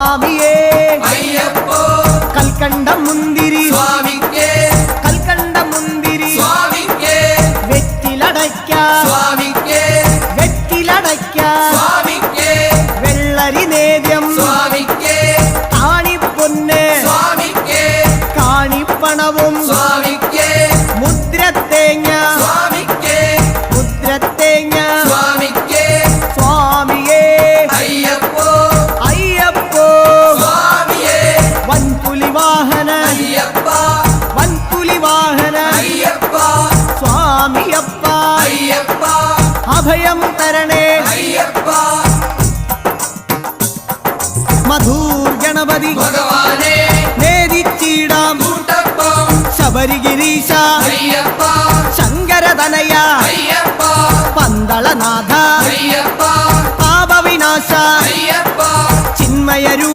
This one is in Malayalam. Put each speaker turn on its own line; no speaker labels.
സ്വാമിയേ അയ്യപ്പോ കൽക്കണ്ട മുന്തിരി സ്വാമിക്കേ കൽക്കണ്ട മുന്തിരി സ്വാമിക്കേ വെറ്റിലടയ്ക്ക സ്വാമിക്കേ വെറ്റിലടയ്ക്ക സ്വാമിക്കേ വെള്ളരി നേദ്യം സ്വാമിക്കേ കാണിപ്പൊന്ന് സ്വാമിക്കേ കാണിപ്പണവും സ്വാമിക്കേ മുദ്രത്തേങ്ങ സ്വാമിക്കേ മുദ്രത്തേങ്ങ സ്വാമിക്കേ സ്വാമിയേ അയ്യപ്പോ അയ്യപ്പോ സ്വാമിയേ വൻപുലി വാഹന അയ്യപ്പ വൻപുലി വാഹന അയ്യപ്പ സ്വാമിയപ്പ അയ്യപ്പ അഭയം തരണേ അയ്യപ്പ മധൂർ ഗണപതി ഭഗവാനേ നേദിച്ചിടാം കൂട്ടപ്പം ശബരിഗിരീശ അയ്യപ്പ ശങ്കരതനയ അയ്യപ്പ പന്തളനാഥ അയ്യപ്പ പാപവിനാശ അയ്യപ്പ ചിന്മയരു